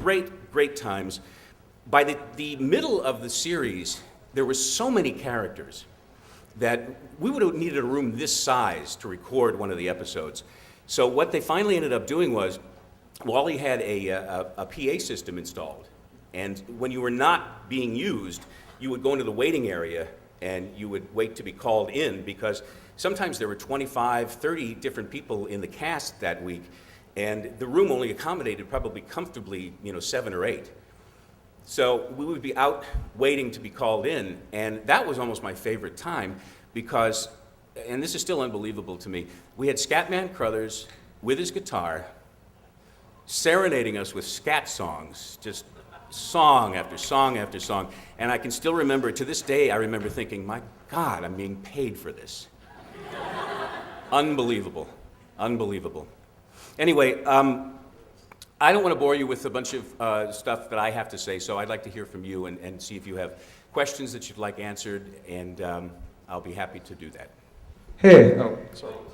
great times. By the middle of the series, there were so many characters that we would have needed a room this size to record one of the episodes. So what they finally ended up doing was, Wally had a PA system installed, and when you were not being used, you would go into the waiting area and you would wait to be called in, because sometimes there were 25, 30 different people in the cast that week, and the room only accommodated probably comfortably, 7 or 8. So we would be out waiting to be called in, and that was almost my favorite time because, and this is still unbelievable to me, we had Scatman Crothers with his guitar serenading us with scat songs, just song after song after song. And I can still remember, to this day, I remember thinking, my God, I'm being paid for this. Unbelievable, unbelievable. Anyway, I don't want to bore you with a bunch of stuff that I have to say, so I'd like to hear from you and see if you have questions that you'd like answered, and I'll be happy to do that. Hey,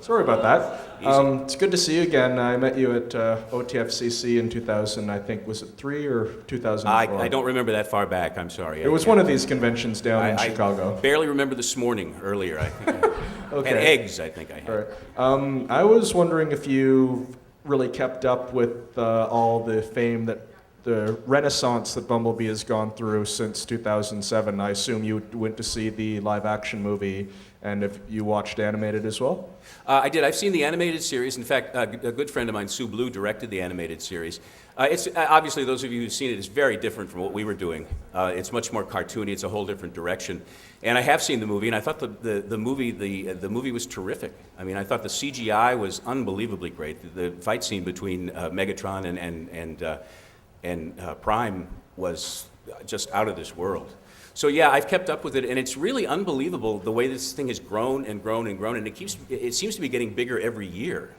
sorry about that. It's good to see you again. I met you at OTFCC in 2000, I think, was it 3 or 2004? I don't remember that far back, I'm sorry. It was one of these conventions down in Chicago. I barely remember this morning, earlier, I think. Okay. And eggs, I think I had. All right. I was wondering if you really kept up with all the fame that the renaissance that Bumblebee has gone through since 2007. I assume you went to see the live-action movie, and if you watched animated as well? I did. I've seen the animated series. In fact, a good friend of mine, Sue Blue, directed the animated series. It's obviously, those of you who've seen it, it's very different from what we were doing. It's much more cartoony. It's a whole different direction. And I have seen the movie, and I thought the movie was terrific. I mean, I thought the CGI was unbelievably great. The fight scene between Megatron and Prime was just out of this world. So yeah, I've kept up with it, and it's really unbelievable the way this thing has grown and grown and grown, and it seems to be getting bigger every year.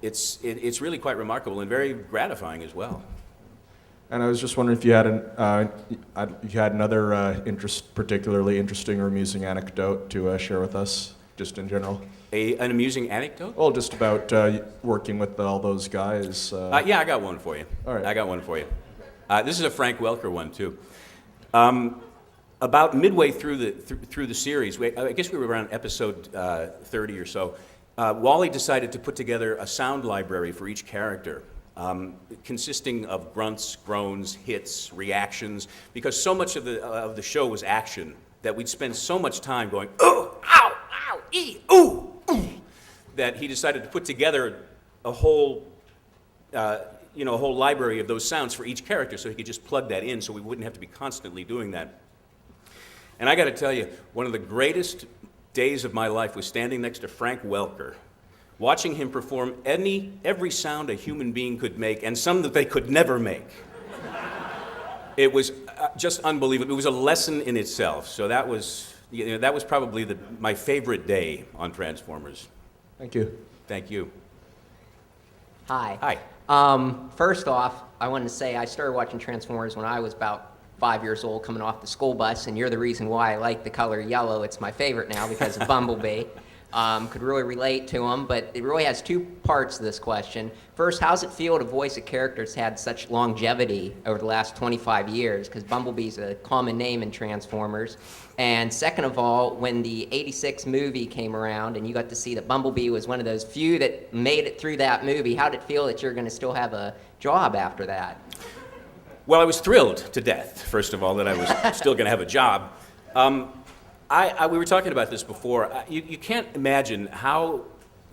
It's really quite remarkable and very gratifying as well. And I was just wondering if you had another particularly interesting or amusing anecdote to share with us, just in general. An amusing anecdote? Well, just about working with all those guys. Yeah, I got one for you. All right. I got one for you. This is a Frank Welker one, too. About midway through the series, I guess we were around episode 30 or so, Wally decided to put together a sound library for each character, consisting of grunts, groans, hits, reactions, because so much of the show was action that we'd spend so much time going, ooh, ow, ow, ee, ooh, ooh, that he decided to put together a whole library of those sounds for each character, so he could just plug that in so we wouldn't have to be constantly doing that. And I got to tell you, one of the greatest days of my life was standing next to Frank Welker, watching him perform every sound a human being could make, and some that they could never make. It was just unbelievable. It was a lesson in itself. So that was probably my favorite day on Transformers. Thank you. Thank you. Hi. Hi. First off, I wanted to say I started watching Transformers when I was about 5 years old, coming off the school bus, and you're the reason why I like the color yellow. It's my favorite now because of Bumblebee. Could really relate to him, but it really has two parts to this question. First, how's it feel to voice a character that's had such longevity over the last 25 years? Because Bumblebee's a common name in Transformers. And second of all, when the '86 movie came around and you got to see that Bumblebee was one of those few that made it through that movie, how did it feel that you're going to still have a job after that? Well, I was thrilled to death, first of all, that I was still going to have a job. We were talking about this before. You can't imagine how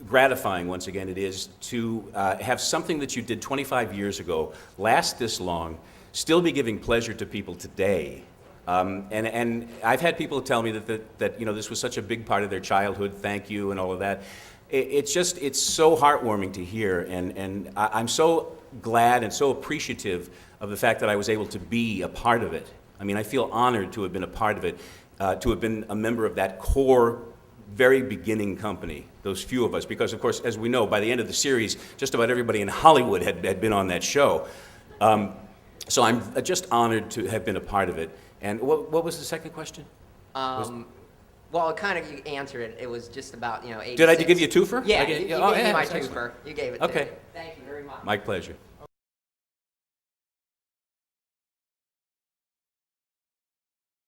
gratifying, once again, it is to have something that you did 25 years ago last this long, still be giving pleasure to people today. And I've had people tell me that this was such a big part of their childhood, thank you, and all of that. It's so heartwarming to hear, and I'm so glad and so appreciative of the fact that I was able to be a part of it. I mean, I feel honored to have been a part of it, to have been a member of that core, very beginning company, those few of us, because of course, as we know, by the end of the series, just about everybody in Hollywood had been on that show. So I'm just honored to have been a part of it. And what was the second question? Well, kind of you answered it. It was just about, 86. Did I give you a twofer? Yeah, you gave me my twofer. You gave it to me. Okay. Thank you very much. My pleasure.